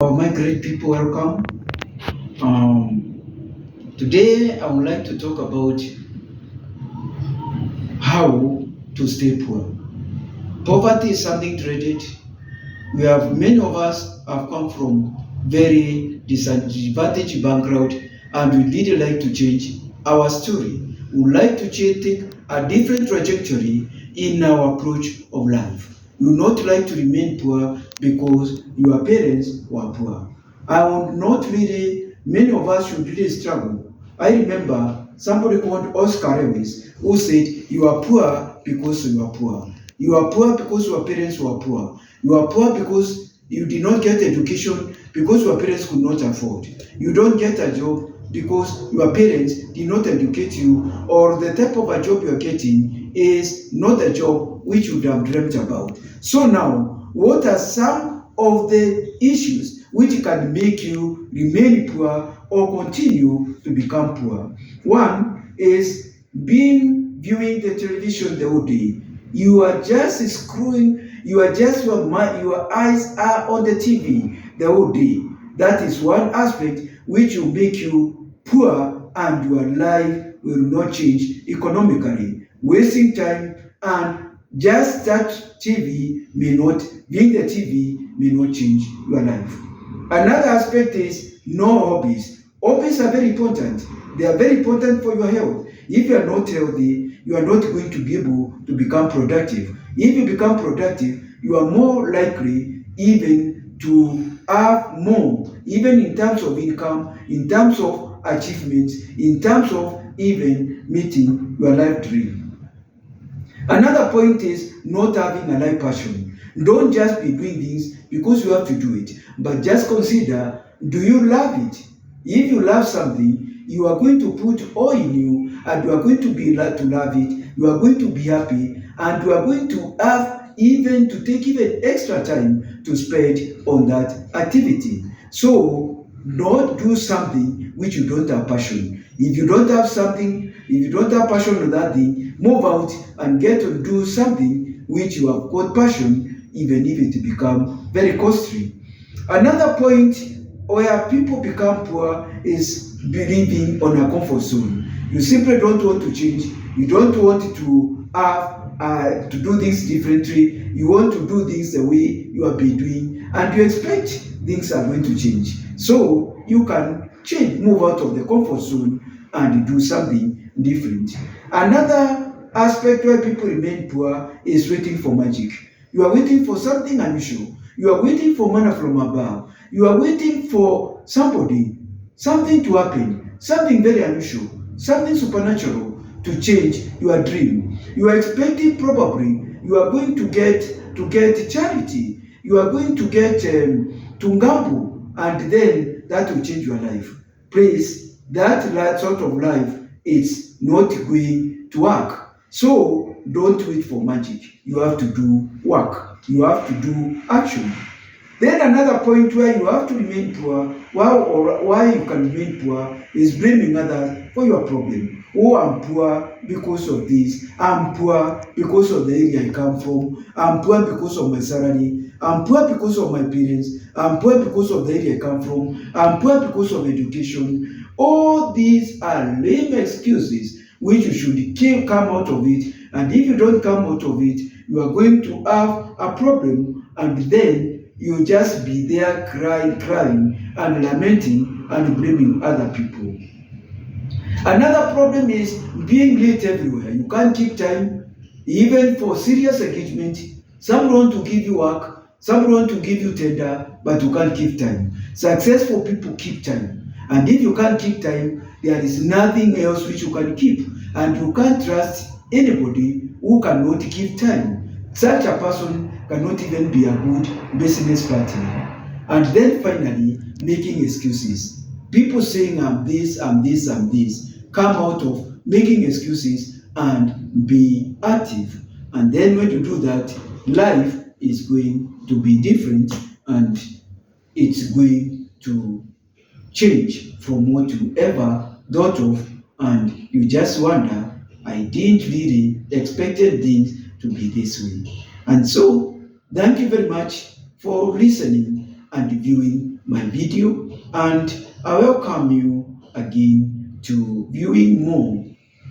My great people, welcome. Today, I would like to talk about how to stay poor. Poverty is something dreaded. Many of us have come from very disadvantaged background, and we really like to change our story. We would like to take a different trajectory in our approach of life. We would not like to remain poor because your parents were poor. I would not really, many of us should really struggle. I remember somebody called Oscar Lewis who said, "You are poor because you are poor. You are poor because your parents were poor. You are poor because you did not get education because your parents could not afford. You don't get a job because your parents did not educate you, or the type of a job you are getting is not a job which you would have dreamt about." So now, what are some of the issues which can make you remain poor or continue to become poor? One is viewing the television the whole day. You are just screwing, you are just your eyes are on the TV the whole day. That is one aspect which will make you poor, and your life will not change economically. Wasting time and just that TV may not, being the TV may not change your life. Another aspect is no hobbies. Hobbies are very important. They are very important for your health. If you are not healthy, you are not going to be able to become productive. If you become productive, you are more likely even to have more, even in terms of income, in terms of achievements, in terms of even meeting your life dream. Another point is not having a life passion. Don't just be doing things because you have to do it, but just consider, do you love it? If you love something, you are going to put all in you, and you are going to be glad to love it, you are going to be happy, and you are going to have even to take even extra time to spend on that activity. So don't do something which you don't have passion. If you don't have something, if you don't have passion on that thing, move out and get to do something which you have got passion, even if it become very costly. Another point where people become poor is believing on a comfort zone. You simply don't want to change. You don't want to have to do things differently. You want to do things the way you have been doing, and you expect things are going to change. So you can change, move out of the comfort zone and do something different. Another aspect where people remain poor is waiting for magic. You are waiting for something unusual. You are waiting for manna from above. You are waiting for something to happen, something very unusual, something supernatural to change your dream. You are expecting, probably you are going to get charity. You are going to get to gamble, and then that will change your life. Please, that sort of life is not going to work. So don't wait for magic. You have to do work. You have to do action. Then another point where you have to remain poor, why you can remain poor, is blaming others for your problem. Oh, I'm poor because of this. I'm poor because of the area I come from. I'm poor because of my salary. I'm poor because of my parents. I'm poor because of the area I come from. I'm poor because of education. All these are lame excuses which you should come out of it. And if you don't come out of it, you are going to have a problem, and then you just be there crying and lamenting and blaming other people. Another problem is being late everywhere. You can't keep time, even for serious engagement. Some want to give you work, some want to give you tender, but you can't keep time. Successful people keep time. And if you can't keep time, there is nothing else which you can keep. And you can't trust anybody who cannot keep time. Such a person cannot even be a good business partner. And then finally, making excuses. People saying, I'm this, I'm this, I'm this. Come out of making excuses and be active. And then when you do that, life is going to be different, and it's going to change from what you ever thought of, and you just wonder, I didn't really expected things to be this way. And so, thank you very much for listening and viewing my video, and I welcome you again to viewing more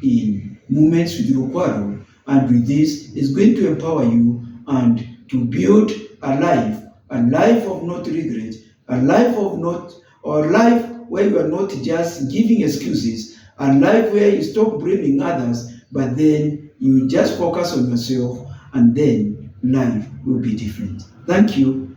in Moments with Rukwaro. And with this, it's going to empower you and to build a life of not regret, a life of not, or life where you are not just giving excuses, a life where you stop blaming others, but then you just focus on yourself, and then life will be different. Thank you.